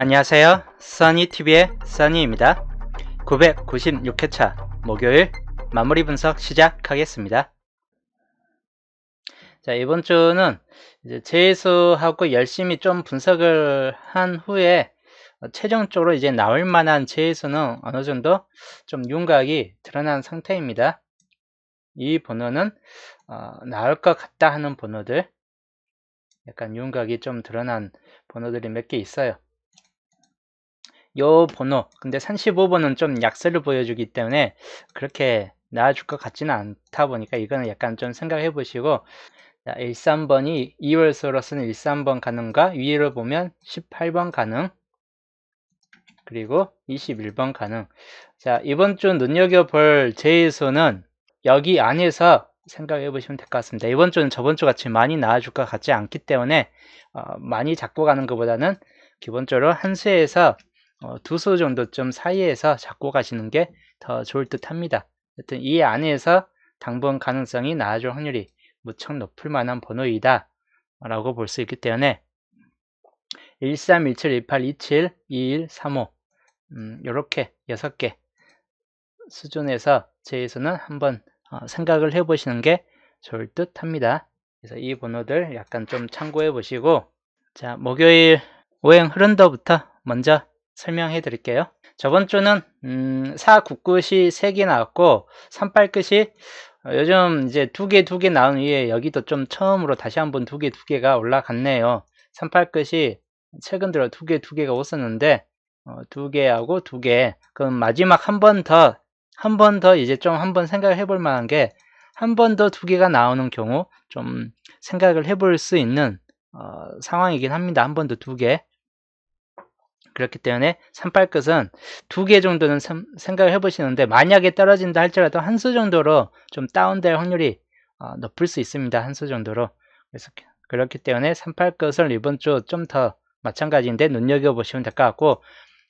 안녕하세요. 써니TV의 써니입니다. 996회차 목요일 마무리 분석 시작하겠습니다. 자, 이번 주는 이제 재수하고 열심히 좀 분석을 한 후에 최종적으로 이제 나올 만한 재수는 어느 정도 좀 윤곽이 드러난 상태입니다. 이 번호는 나올 것 같다 하는 번호들, 약간 윤곽이 좀 드러난 번호들이 몇 개 있어요. 요 번호, 근데 35번은 좀 약세를 보여주기 때문에 그렇게 나아줄 것 같지는 않다 보니까 이거는 약간 좀 생각해 보시고, 자, 13번이 2월수로서는 13번 가능과 위를 보면 18번 가능, 그리고 21번 가능. 자, 이번 주 눈여겨볼 제일수는 여기 안에서 생각해 보시면 될 것 같습니다. 이번 주는 저번 주 같이 많이 나아줄 것 같지 않기 때문에 많이 잡고 가는 것보다는 기본적으로 한 수에서 두 수 정도쯤 사이에서 잡고 가시는 게 더 좋을 듯 합니다. 하여튼 이 안에서 당분 가능성이 나아질 확률이 무척 높을 만한 번호이다 라고 볼 수 있기 때문에 13, 17, 18, 27, 21, 35 요렇게 6개 수준에서 제에서는 한번 생각을 해 보시는 게 좋을 듯 합니다. 그래서 이 번호들 약간 좀 참고해 보시고, 자, 목요일 오행 흐른더부터 먼저 설명해 드릴게요. 저번 주는 499시 3개 나왔고 38끝이 요즘 이제 두 개 나온 위에 여기도 좀 처음으로 다시 한번 두 개가 올라갔네요. 38끝이 최근 들어 두 개가 왔었는데 두 개하고 두 개, 그럼 마지막 한 번 더 이제 좀 한번 생각을 해볼 만한 게, 한 번 더 두 개가 나오는 경우 좀 생각을 해볼 수 있는 상황이긴 합니다. 한 번 더 두 개. 그렇기 때문에 38끝은 두 개 정도는 생각을 해보시는데, 만약에 떨어진다 할지라도 한 수 정도로 좀 다운될 확률이 높을 수 있습니다. 한 수 정도로. 그래서 그렇기 때문에 38끝을 이번 주 좀 더 마찬가지인데 눈여겨보시면 될 것 같고,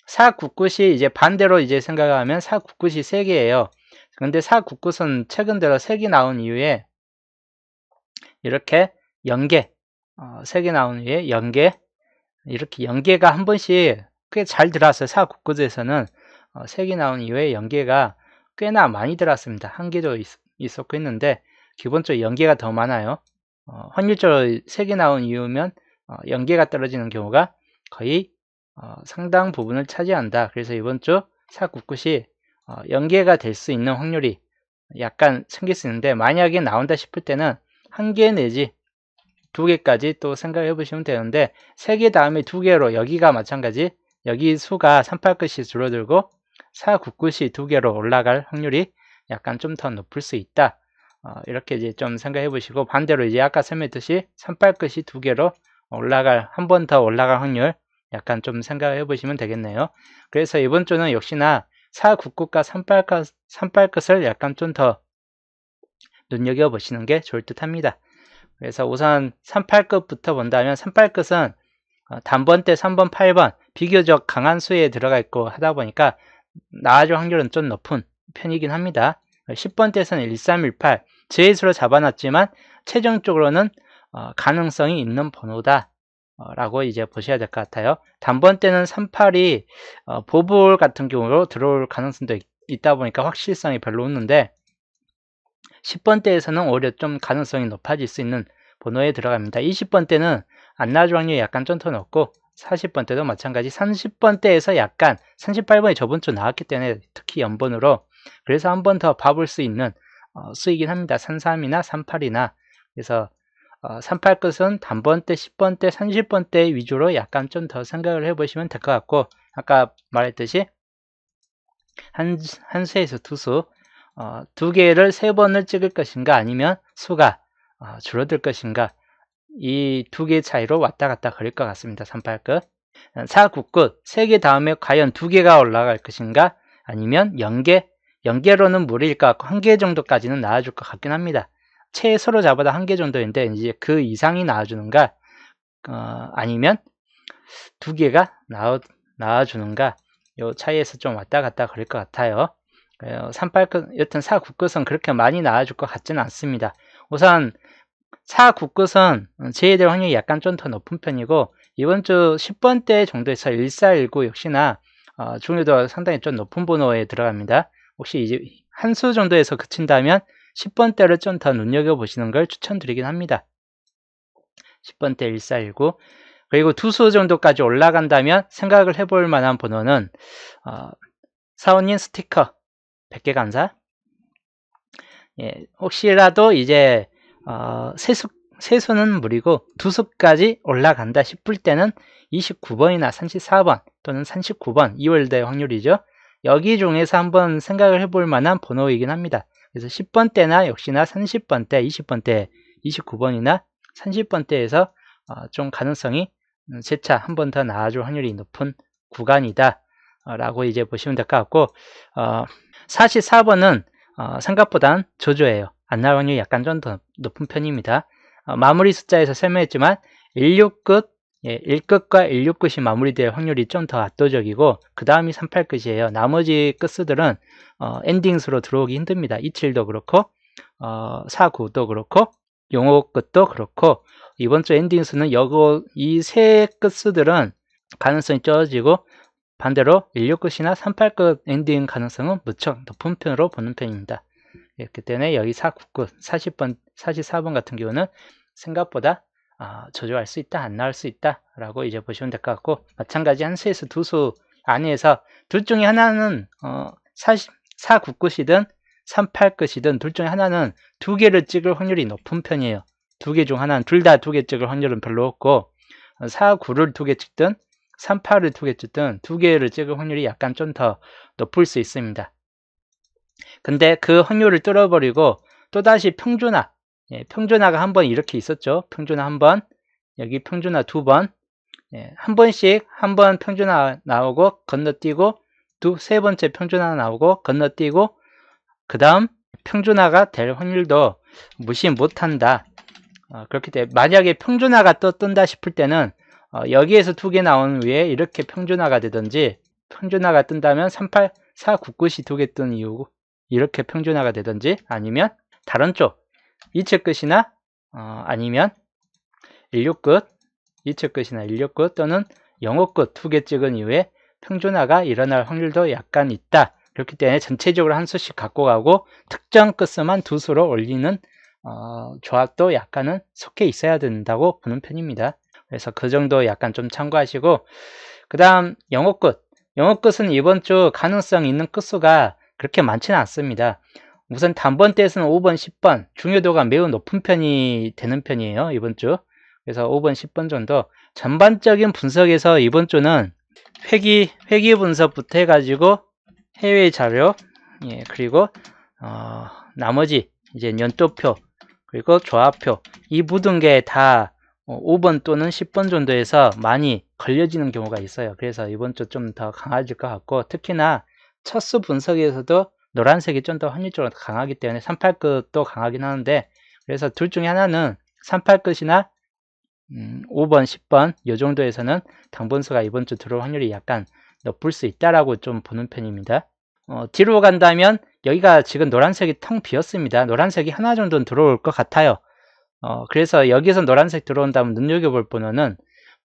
499시 이제 반대로 이제 생각하면 499시 3개예요. 근데 499은 최근 들어 3개 나온 이후에 이렇게 연계, 3개 나온 이후에 연계, 이렇게 연계가 한 번씩 꽤 잘 들어왔어요. 499에서는 3개 나온 이후에 연계가 꽤나 많이 들어왔습니다. 한 개도 있었고 했는데 기본적으로 연계가 더 많아요. 확률적으로 3개 나온 이후면 연계가 떨어지는 경우가 거의 상당 부분을 차지한다. 그래서 이번 주 499시 연계가 될 수 있는 확률이 약간 생길 수 있는데, 만약에 나온다 싶을 때는 한 개 내지 두 개까지 또 생각해 보시면 되는데, 세 개 다음에 두 개로, 여기가 마찬가지, 여기 수가 38끝이 줄어들고 499시 두 개로 올라갈 확률이 약간 좀 더 높을 수 있다. 이렇게 이제 좀 생각해 보시고, 반대로 이제 아까 설명했듯이 38끝이 두 개로 한 번 더 올라갈 확률 약간 좀 생각해 보시면 되겠네요. 그래서 이번 주는 역시나 499과 38끝을 약간 좀 더 눈여겨 보시는 게 좋을 듯 합니다. 그래서 우선 38끝부터 본다면, 38끝은 단번 때 3번, 8번 비교적 강한 수에 들어가 있고 하다 보니까 나아질 확률은 좀 높은 편이긴 합니다. 10번 때에서는 1318 제수로 잡아놨지만 최종적으로는 가능성이 있는 번호다 라고 이제 보셔야 될 것 같아요. 단번 때는 38이 보볼 같은 경우로 들어올 가능성도 있다 보니까 확실성이 별로 없는데, 10번 때에서는 오히려 좀 가능성이 높아질 수 있는 번호에 들어갑니다. 20번 때는 안 나아질 확률이 약간 좀 더 높고, 40번 때도 마찬가지. 30번 때에서 약간, 38번이 저번 주 나왔기 때문에 특히 연번으로, 그래서 한 번 더 봐볼 수 있는 수이긴 합니다. 33이나 38이나. 그래서 38끝은 단번 때, 10번 때, 30번 때 위주로 약간 좀 더 생각을 해보시면 될 것 같고, 아까 말했듯이 한 수에서 두 수, 두 개를 세 번을 찍을 것인가 아니면 수가 줄어들 것인가, 이 두 개 차이로 왔다 갔다 거릴 것 같습니다. 38끝. 499끝 세 개 다음에 과연 두 개가 올라갈 것인가 아니면 연계로는 무리일 것 같고 한 개 정도까지는 나와줄 것 같긴 합니다. 최소로 잡아도 한 개 정도인데 이제 그 이상이 나와주는가, 아니면 두 개가 나와주는가, 요 차이에서 좀 왔다 갔다 거릴 것 같아요. 38끝, 여튼 499끝은 그렇게 많이 나와줄 것 같지는 않습니다. 우선 499끝은 제외될 확률이 약간 좀 더 높은 편이고, 이번 주 10번대 정도에서 1419 역시나 중요도가 상당히 좀 높은 번호에 들어갑니다. 혹시 이제 한 수 정도에서 그친다면 10번대를 좀 더 눈여겨보시는 걸 추천드리긴 합니다. 10번대 1419 그리고 두 수 정도까지 올라간다면 생각을 해볼 만한 번호는 사원님 스티커 100개 감사. 예, 혹시라도 이제 세수는 무리고 두 수까지 올라간다 싶을 때는 29번이나 34번 또는 39번 2월대 확률이죠. 여기 중에서 한번 생각을 해볼 만한 번호이긴 합니다. 그래서 10번대나 역시나 30번대, 20번대, 29번이나 30번대에서 좀 가능성이 재차 한 번 더 나와줄 확률이 높은 구간이다 라고 이제 보시면 될 것 같고 44번은 생각보단 저조해요. 안 나올 확률이 약간 좀 더 높은 편입니다. 마무리 숫자에서 설명했지만 16끝, 1끝과 16끝이 마무리될 확률이 좀 더 압도적이고 그 다음이 38끝이에요. 나머지 끝수들은 엔딩수로 들어오기 힘듭니다. 27도 그렇고 49도 그렇고 05끝도 그렇고 이번 주 엔딩수는 이 세 끝수들은 가능성이 적어지고 반대로 16끝이나 38끝 엔딩 가능성은 무척 높은 편으로 보는 편입니다. 그렇기 때문에 여기 49끝, 40번, 44번 같은 경우는 생각보다 저조할 수 있다, 안 나올 수 있다 라고 이제 보시면 될 것 같고 마찬가지 한 수에서 두 수 안에서 둘 중에 하나는 49끝이든 38끝이든 둘 중에 하나는 두 개를 찍을 확률이 높은 편이에요. 두 개 중 하나는 둘 다 두 개 찍을 확률은 별로 없고 49를 두 개 찍든 38을 두 개 찍든 두 개를 찍을 확률이 약간 좀 더 높을 수 있습니다. 근데 그 확률을 뚫어버리고 또다시 평준화, 평준화가 한 번 이렇게 있었죠. 평준화 한 번, 여기 평준화 두 번, 한 번씩 한 번 평준화 나오고 건너뛰고 세 번째 평준화 나오고 건너뛰고 그 다음 평준화가 될 확률도 무시 못한다. 그렇기 때문에 만약에 평준화가 또 뜬다 싶을 때는 여기에서 두 개 나온 위에 이렇게 평준화가 되든지 평준화가 뜬다면 49끝이 두 개 뜬 이유 이렇게 평준화가 되든지 아니면 다른 쪽 2층끝이나 아니면 16끝 2층끝이나 16끝 또는 05끝 두 개 찍은 이후에 평준화가 일어날 확률도 약간 있다. 그렇기 때문에 전체적으로 한 수씩 갖고 가고 특정 끝수만 두 수로 올리는 조합도 약간은 속해 있어야 된다고 보는 편입니다. 그래서 그 정도 약간 좀 참고하시고 그 다음 05끝 영어끝은 이번 주 가능성 있는 끝수가 그렇게 많지는 않습니다. 우선 단번대에서는 5번, 10번 중요도가 매우 높은 편이 되는 편이에요. 이번 주. 그래서 5번, 10번 정도 전반적인 분석에서 이번 주는 회귀 분석부터 해가지고 해외 자료 그리고 나머지 이제 연도표 그리고 조합표 이 모든 게 다 5번 또는 10번 정도에서 많이 걸려지는 경우가 있어요. 그래서 이번 주 좀 더 강해질 것 같고 특히나 첫 수 분석에서도 노란색이 좀 더 확률적으로 강하기 때문에 38끝도 강하긴 하는데 그래서 둘 중에 하나는 38끝이나 5번, 10번 이 정도에서는 당분수가 이번 주 들어올 확률이 약간 높을 수 있다라고 좀 보는 편입니다. 뒤로 간다면 여기가 지금 노란색이 텅 비었습니다. 노란색이 하나 정도는 들어올 것 같아요. 그래서 여기서 노란색 들어온다면 눈여겨볼 번호는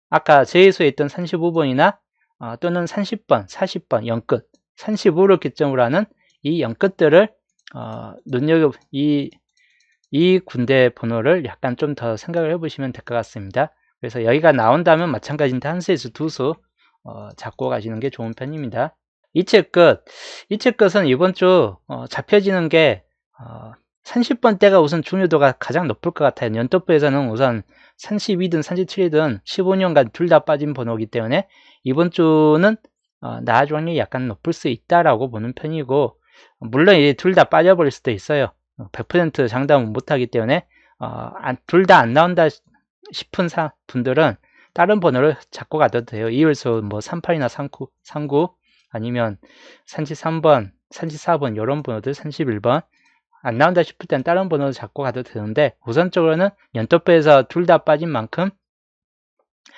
아까 제의수에 있던 35번이나 또는 30번, 40번 0끝 35를 기점으로 하는 이 0끝들을 이 군대 번호를 약간 좀 더 생각을 해보시면 될 것 같습니다. 그래서 여기가 나온다면 마찬가지인데 한 수에서 두 수 잡고 가시는 게 좋은 편입니다. 이체 끝은 이번 주 잡혀지는 게 30번대가 우선 중요도가 가장 높을 것 같아요. 연도표에서는 우선 32든 37이든 15년간 둘 다 빠진 번호이기 때문에 이번 주는 나아질 확률이 약간 높을 수 있다라고 보는 편이고 물론 이제 둘 다 빠져버릴 수도 있어요. 100% 장담은 못하기 때문에 둘 다 안 나온다 싶은 분들은 다른 번호를 잡고 가도 돼요. 이율수 뭐 38이나 39 아니면 33번, 34번 이런 번호들 31번 안 나온다 싶을 땐 다른 번호를 잡고 가도 되는데 우선적으로는 연도표에서 둘 다 빠진 만큼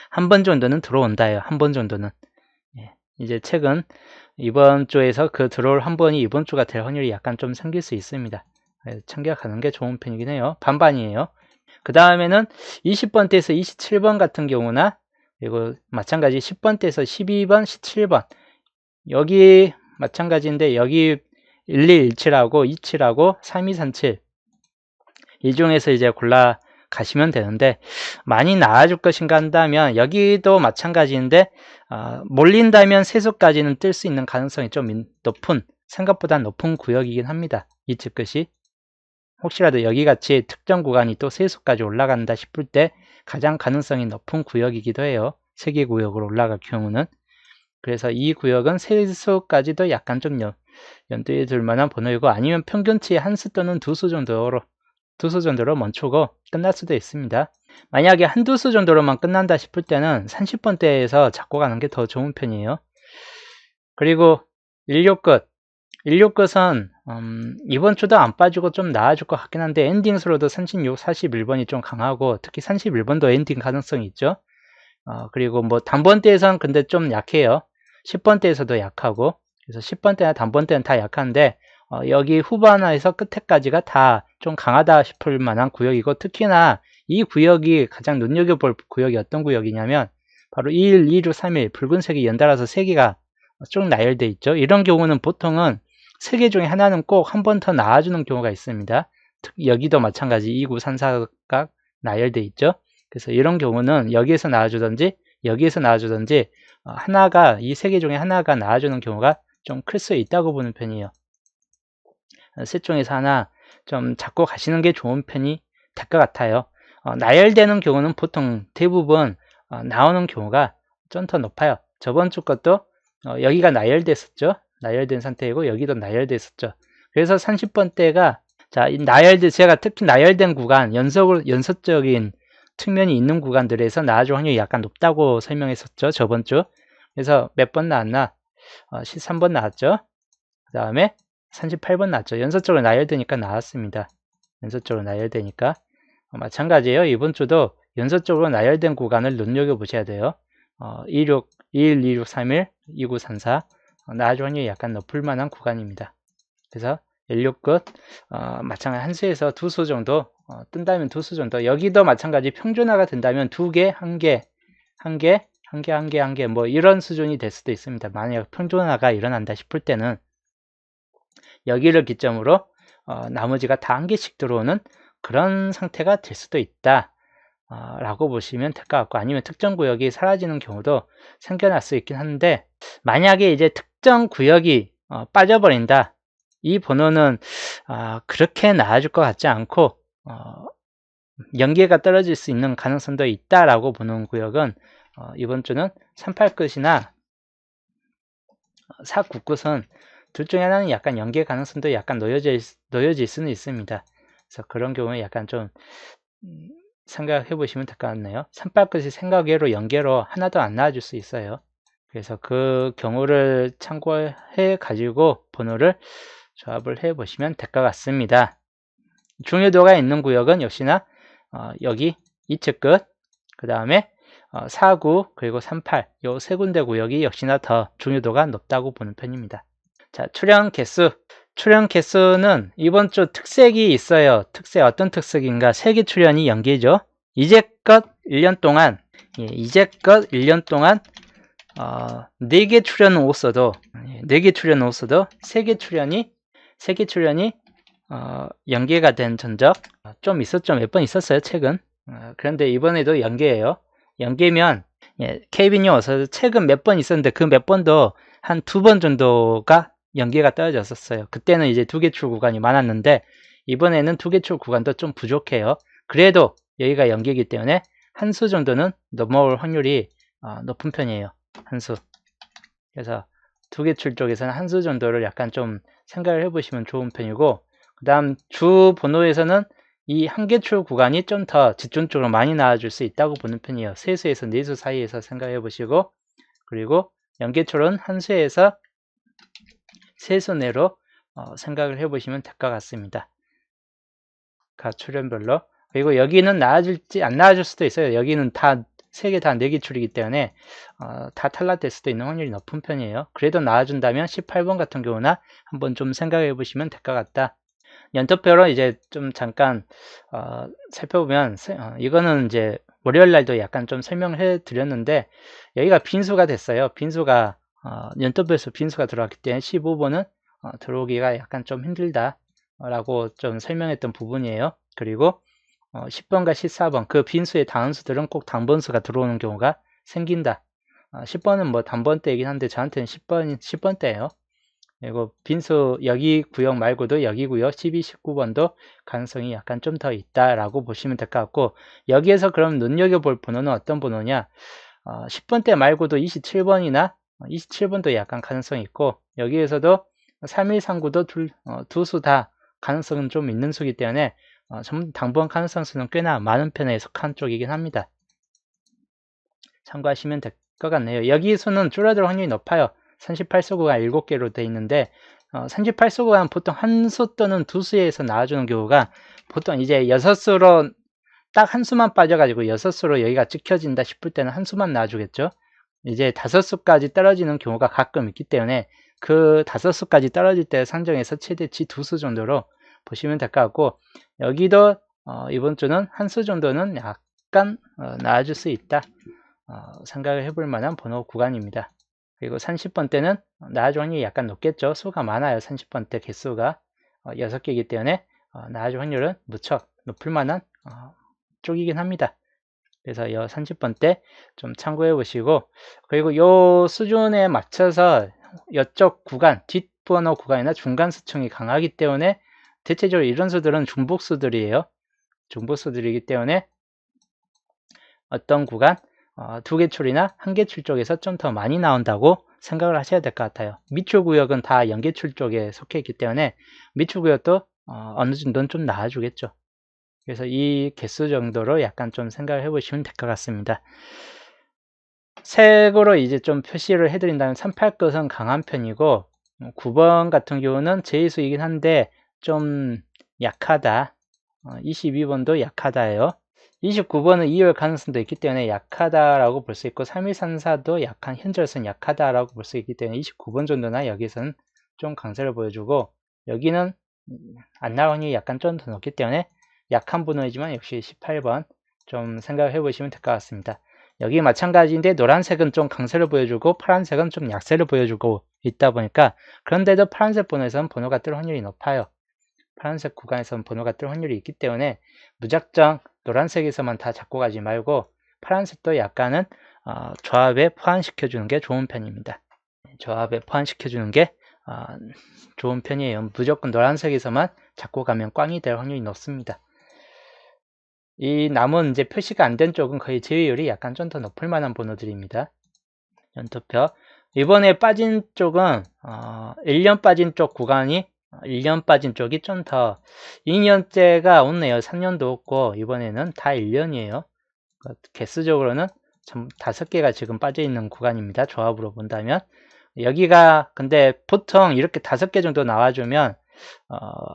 한 번 정도는 들어온다예요. 한 번 정도는. 이제 최근 이번 주에서 그 들어올 한 번이 이번 주가 될 확률이 약간 좀 생길 수 있습니다. 챙겨가는 게 좋은 편이긴 해요. 반반이에요. 그 다음에는 20번대에서 27번 같은 경우나 그리고 마찬가지 10번대에서 12번, 17번 여기 마찬가지인데 여기 1117하고 27하고 3237 이 중에서 이제 골라 가시면 되는데 많이 나아질 것인가 한다면 여기도 마찬가지인데 몰린다면 세수까지는 뜰 수 있는 가능성이 좀 높은 생각보다 높은 구역이긴 합니다. 이 츠끝이 혹시라도 여기같이 특정 구간이 또 세수까지 올라간다 싶을 때 가장 가능성이 높은 구역이기도 해요. 세개 구역으로 올라갈 경우는. 그래서 이 구역은 세수까지도 약간 좀 염두에 둘 만한 번호이고 아니면 평균치 한 수 또는 두 수 정도로 멈추고 끝날 수도 있습니다. 만약에 한두 수 정도로만 끝난다 싶을 때는 30번대에서 잡고 가는 게 더 좋은 편이에요. 그리고 16끝은 이번 주도 안 빠지고 좀 나아질 것 같긴 한데 엔딩스로도 36, 41번이 좀 강하고 특히 31번도 엔딩 가능성이 있죠. 그리고 뭐 단번대에선 근데 좀 약해요. 10번대에서도 약하고 그래서 10번대나 단번대는 다 약한데 여기 후반에서 끝에까지가 다 좀 강하다 싶을 만한 구역이고 특히나 이 구역이 가장 눈여겨볼 구역이 어떤 구역이냐면 바로 1, 2, 6, 3일 붉은색이 연달아서 3개가 쭉 나열돼 있죠. 이런 경우는 보통은 3개 중에 하나는 꼭 한 번 더 나와주는 경우가 있습니다. 여기도 마찬가지 2, 9, 3, 4가 나열돼 있죠. 그래서 이런 경우는 여기에서 나와주든지 여기에서 나와주든지 하나가 이 3개 중에 하나가 나와주는 경우가 좀 클 수 있다고 보는 편이에요. 셋 중에서 하나 좀 잡고 가시는 게 좋은 편이 될 것 같아요. 나열되는 경우는 보통 대부분 나오는 경우가 좀 더 높아요. 저번 주 것도 여기가 나열됐었죠. 나열된 상태이고 여기도 나열됐었죠. 그래서 30번대가 자, 제가 특히 나열된 구간, 연속적인 측면이 있는 구간들에서 나아질 확률이 약간 높다고 설명했었죠. 저번 주. 그래서 몇 번 나왔나? 13번 나왔죠. 그 다음에 38번 나왔죠. 연속적으로 나열되니까 나왔습니다. 연속적으로 나열되니까. 마찬가지예요. 이번 주도 연속적으로 나열된 구간을 눈여겨보셔야 돼요. 21, 26, 31, 29, 34 나아질 확률이 약간 높을 만한 구간입니다. 그래서 16끝 마찬가지 한 수에서 두 수 정도 뜬다면 두 수 정도 여기도 마찬가지 평준화가 된다면 두 개, 한 개, 한 개, 한 개, 한 개, 한 개 뭐 이런 수준이 될 수도 있습니다. 만약 평준화가 일어난다 싶을 때는 여기를 기점으로 나머지가 다 한 개씩 들어오는 그런 상태가 될 수도 있다 라고 보시면 될 것 같고 아니면 특정 구역이 사라지는 경우도 생겨날 수 있긴 한데 만약에 이제 특정 구역이 빠져버린다 이 번호는 그렇게 나아질 것 같지 않고 연계가 떨어질 수 있는 가능성도 있다라고 보는 구역은 이번 주는 38끝이나 49끝은 둘 중에 하나는 약간 연계 가능성도 약간 놓여질 수는 있습니다. 그래서 그런 경우에 약간 좀 생각해 보시면 될 것 같네요. 38끝이 생각외로 연계로 하나도 안 나와줄 수 있어요. 그래서 그 경우를 참고해 가지고 번호를 조합을 해 보시면 될 것 같습니다. 중요도가 있는 구역은 역시나 여기 2층 끝, 그 다음에 49 그리고 38 요 세 군데 구역이 역시나 더 중요도가 높다고 보는 편입니다. 자, 출연 개수는 이번 주 특색이 있어요. 어떤 특색인가? 세계 출연이 연계죠. 이제껏 1년 동안 4개 출연은 없어도 4개 출연은 없어도 세계 출연이 연계가 된 전적 좀 있었죠. 몇 번 있었어요, 최근. 그런데 이번에도 연계예요. 연계면 케이빈이 와서 최근 몇 번 있었는데 그 몇 번도 한 2번 정도가 연계가 떨어졌었어요. 그때는 이제 2개 출 구간이 많았는데 이번에는 2개 출 구간도 좀 부족해요. 그래도 여기가 연계이기 때문에 한 수 정도는 넘어올 확률이 높은 편이에요. 한 수. 그래서 2개 출 쪽에서는 한 수 정도를 약간 좀 생각을 해보시면 좋은 편이고 그 다음 주 번호에서는 이 한 개 출 구간이 좀 더 집중적으로 많이 나와줄 수 있다고 보는 편이에요. 세 수에서 네 수 사이에서 생각해 보시고 그리고 연계출은 한 수에서 세 수 내로 생각을 해 보시면 될 것 같습니다. 각 출연별로. 그리고 여기는 나아질지 안 나아질 수도 있어요. 여기는 다 세 개 다 4개 출이기 때문에 다 탈락될 수도 있는 확률이 높은 편이에요. 그래도 나와준다면 18번 같은 경우나 한번 좀 생각해 보시면 될 것 같다. 연도표로 이제 좀 잠깐 살펴보면 이거는 이제 월요일날도 약간 좀 설명을 해 드렸는데 여기가 빈수가 됐어요. 빈수가 연도별수 빈수가 들어왔기 때문에 15번은 들어오기가 약간 좀 힘들다 라고 좀 설명했던 부분이에요. 그리고 10번과 14번 그 빈수의 다원수들은 꼭 단번수가 들어오는 경우가 생긴다. 10번은 뭐 단번대이긴 한데 저한테는 10번대예요. 그리고 빈수 여기 구역 말고도 여기 구역 12, 19번도 가능성이 약간 좀 더 있다라고 보시면 될 것 같고, 여기에서 그럼 눈여겨볼 번호는 어떤 번호냐, 10번대 말고도 27번이나 27번도 약간 가능성이 있고, 여기에서도 3139도 두 수 다 가능성은 좀 있는 수이기 때문에 전부 당번 가능성 수는 꽤나 많은 편에 속한 쪽이긴 합니다. 참고하시면 될 것 같네요. 여기 수는 줄어들 확률이 높아요. 38수구가 7개로 되어 있는데 38수구가 보통 한 수 또는 두 수에서 나와주는 경우가 보통 이제 6수로 딱 한 수만 빠져가지고 6수로 여기가 찍혀진다 싶을 때는 한 수만 나와주겠죠. 이제 5수까지 떨어지는 경우가 가끔 있기 때문에 그 5수까지 떨어질 때 상정해서 최대치 2수 정도로 보시면 될 것 같고, 여기도 이번 주는 한 수 정도는 약간 나와줄 수 있다 생각을 해볼 만한 번호 구간입니다. 그리고 30번대는 나와줄 확률이 약간 높겠죠. 수가 많아요. 30번대 개수가 6개이기 때문에 나와줄 확률은 무척 높을 만한 쪽이긴 합니다. 그래서 이 30번대 좀 참고해 보시고, 그리고 요 수준에 맞춰서 이쪽 구간, 뒷번호 구간이나 중간 수층이 강하기 때문에 대체적으로 이런 수들은 중복수들이에요. 중복수들이기 때문에 어떤 구간, 2개출이나 1개출 쪽에서 좀 더 많이 나온다고 생각을 하셔야 될 것 같아요. 미출구역은 다 연계출 쪽에 속해 있기 때문에 미출구역도 어느 정도는 좀 나와주겠죠. 그래서 이 개수 정도로 약간 좀 생각을 해보시면 될 것 같습니다. 색으로 이제 좀 표시를 해드린다면 38것은 강한 편이고, 9번 같은 경우는 제의수이긴 한데 좀 약하다. 22번도 약하다예요. 29번은 2열 가능성도 있기 때문에 약하다라고 볼 수 있고, 3134도 약한, 현재로서는 약하다라고 볼 수 있기 때문에 29번 정도나 여기서는 좀 강세를 보여주고, 여기는 안 나올 확률이 약간 좀 더 높기 때문에 약한 번호이지만 역시 18번 좀 생각을 해보시면 될 것 같습니다. 여기 마찬가지인데 노란색은 좀 강세를 보여주고 파란색은 좀 약세를 보여주고 있다 보니까, 그런데도 파란색 번호에서는 번호가 뜰 확률이 높아요. 파란색 구간에서는 번호가 뜰 확률이 있기 때문에 무작정 노란색에서만 다 잡고 가지 말고 파란색도 약간은 조합에 포함시켜 주는 게 좋은 편입니다. 조합에 포함시켜 주는 게 좋은 편이에요. 무조건 노란색에서만 잡고 가면 꽝이 될 확률이 높습니다. 이 남은 이제 표시가 안 된 쪽은 거의 제외율이 약간 좀 더 높을 만한 번호들입니다. 연토표. 이번에 빠진 쪽은 1년 빠진 쪽 구간이 1년 빠진 쪽이 좀 더 2년째가 없네요. 3년도 없고 이번에는 다 1년이에요. 개수적으로는 5개가 지금 빠져 있는 구간입니다. 조합으로 본다면 여기가 근데 보통 이렇게 5개 정도 나와주면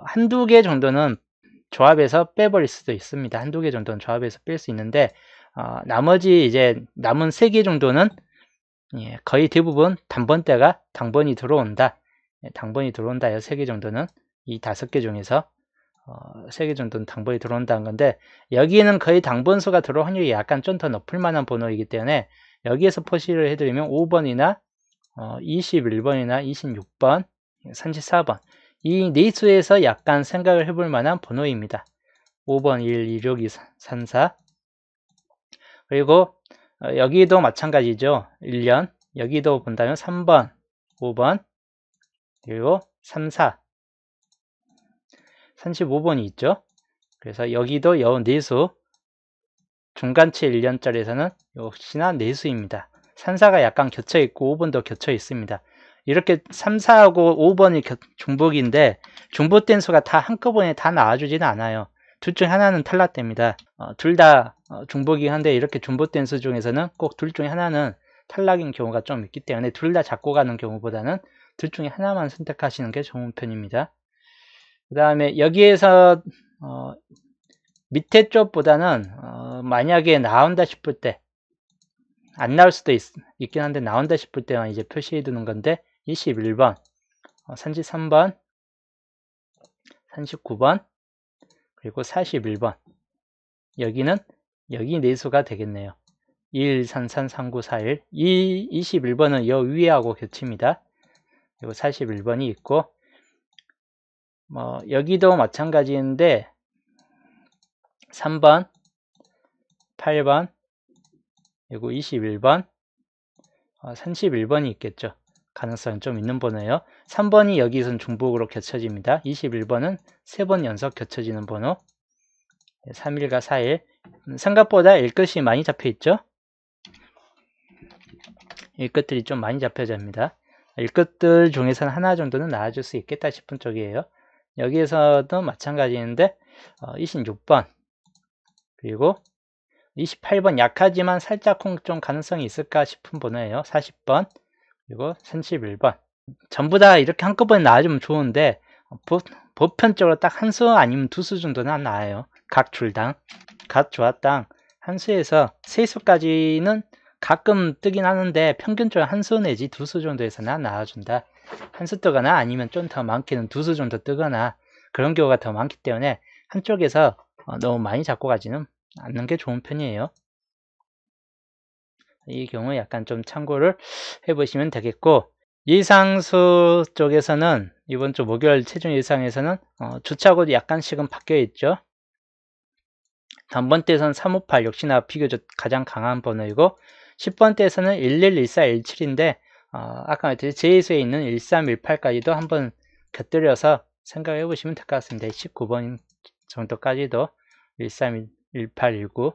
한두 개 정도는 조합에서 빼버릴 수도 있습니다. 한두 개 정도는 조합에서 뺄 수 있는데 나머지 이제 남은 3개 정도는 거의 대부분 단번대가 당번이 들어온다. 당번이 들어온다요. 3개 정도는 이 5개 중에서 3개 정도는 당번이 들어온다는 건데, 여기에는 거의 당번수가 들어올 확률이 약간 좀 더 높을 만한 번호이기 때문에 여기에서 표시를 해드리면 5번이나 21번이나 26번, 34번 이 네 수에서 약간 생각을 해볼 만한 번호입니다. 5번, 1, 2, 6, 2, 3, 4 그리고 여기도 마찬가지죠. 1년 여기도 본다면 3번, 5번 그리고 3, 4 35번이 있죠. 그래서 여기도 요 네수 중간치 1년짜리에서는 역시나 네수입니다. 3, 4가 약간 겹쳐 있고 5번도 겹쳐 있습니다. 이렇게 3, 4하고 5번이 중복인데 중복된 수가 다 한꺼번에 다 나와주지는 않아요. 둘 중 하나는 탈락됩니다. 둘 다 중복이긴 한데 이렇게 중복된 수 중에서는 꼭 둘 중에 하나는 탈락인 경우가 좀 있기 때문에 둘 다 잡고 가는 경우보다는 둘 중에 하나만 선택하시는 게 좋은 편입니다. 그 다음에 여기에서 밑에 쪽보다는 만약에 나온다 싶을 때, 안 나올 수도 있긴 한데 나온다 싶을 때만 이제 표시해 두는 건데 21번, 33번, 39번, 그리고 41번 여기는 여기 내수가 되겠네요. 21333941 이 21번은 여 위에하고 겹칩니다. 그리고 41번이 있고 여기도 마찬가지인데 3번, 8번, 그리고 21번, 31번이 있겠죠. 가능성이 좀 있는 번호예요. 3번이 여기선 중복으로 겹쳐집니다. 21번은 3번 연속 겹쳐지는 번호. 3일과 4일. 생각보다 일끝이 많이 잡혀 있죠. 일끝들이 좀 많이 잡혀집니다. 일끝들 중에서는 하나 정도는 나와줄 수 있겠다 싶은 쪽이에요. 여기에서도 마찬가지인데 26번 그리고 28번 약하지만 살짝 좀 가능성이 있을까 싶은 번호예요. 40번 그리고 31번 전부 다 이렇게 한꺼번에 나와주면 좋은데 보편적으로 딱 한 수 아니면 두 수 정도는 나와요. 각 줄당 각 조합당 한 수에서 세 수까지는 가끔 뜨긴 하는데 평균적으로 한 수 내지 두 수 정도에서는 나와준다. 한 수 뜨거나 아니면 좀 더 많게는 두 수 정도 뜨거나 그런 경우가 더 많기 때문에 한쪽에서 너무 많이 잡고 가지는 않는 게 좋은 편이에요. 이 경우 약간 좀 참고를 해보시면 되겠고 예상수 쪽에서는 이번 주 목요일 최종 예상에서는 주차고도 약간씩은 바뀌어 있죠. 단번대에서는 358 역시나 비교적 가장 강한 번호이고 10번대에서는 11, 14, 17인데 아까 말했듯이 제수에 있는 1318까지도 한번 곁들여서 생각해 보시면 될 것 같습니다. 19번 정도까지도 13, 18, 19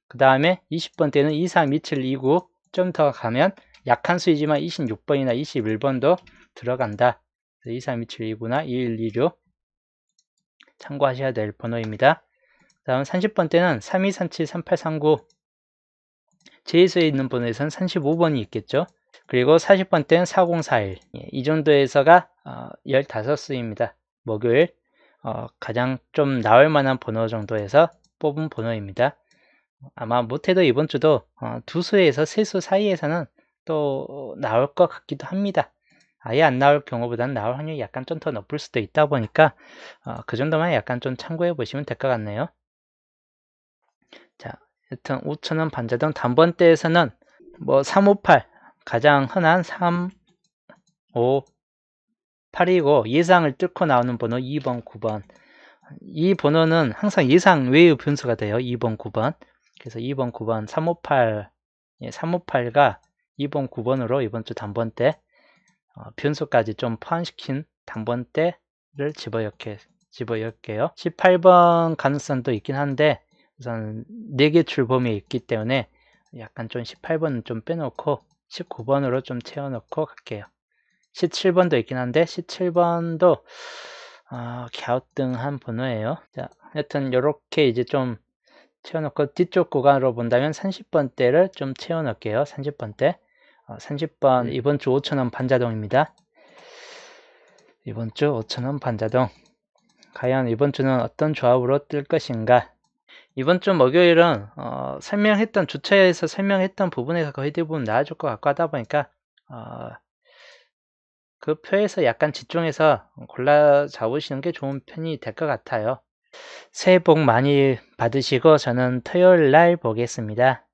그 다음에 20번대는 23, 27, 29 좀 더 가면 약한 수이지만 26번이나 21번도 들어간다. 23, 27, 29나 21, 26 참고하셔야 될 번호입니다. 다음 30번대는 32, 37, 38, 39 제수에 있는 번호에서는 35번이 있겠죠. 그리고 40번대는 4041 이 정도에서가 15수입니다. 목요일 가장 좀 나올 만한 번호 정도에서 뽑은 번호입니다. 아마 못해도 이번 주도 두 수에서 세 수 사이에서는 또 나올 것 같기도 합니다. 아예 안 나올 경우보다는 나올 확률이 약간 좀 더 높을 수도 있다 보니까 그 정도만 약간 좀 참고해 보시면 될 것 같네요. 자, 여튼 5,000원 반자동 단번대에서는 358 가장 흔한 3, 5, 8이고 예상을 뚫고 나오는 번호 2번, 9번 이 번호는 항상 예상 외의 변수가 돼요. 2번, 9번 그래서 2번, 9번, 358 358가 2번, 9번으로 이번 주 단번대 변수까지 좀 포함시킨 단번대를 집어넣을게요. 18번 가능성도 있긴 한데 우선 4개 출범이 있기 때문에 약간 좀 18번은 좀 빼놓고 19번으로 좀 채워넣고 갈게요. 17번도 있긴 한데 17번도 갸우뚱한 번호예요. 자, 하여튼 이렇게 이제 좀 채워놓고 뒤쪽 구간으로 본다면 30번대를 좀 채워넣을게요. 30번대 30번 이번 주 5,000원 반자동입니다. 이번 주 5,000원 반자동 과연 이번 주는 어떤 조합으로 뜰 것인가. 이번 주 목요일은 설명했던 주차에서 설명했던 부분에서 거의 대부분 나와줄 것 같고 하다 보니까 그 표에서 약간 집중해서 골라 잡으시는 게 좋은 편이 될 것 같아요. 새해 복 많이 받으시고 저는 토요일 날 보겠습니다.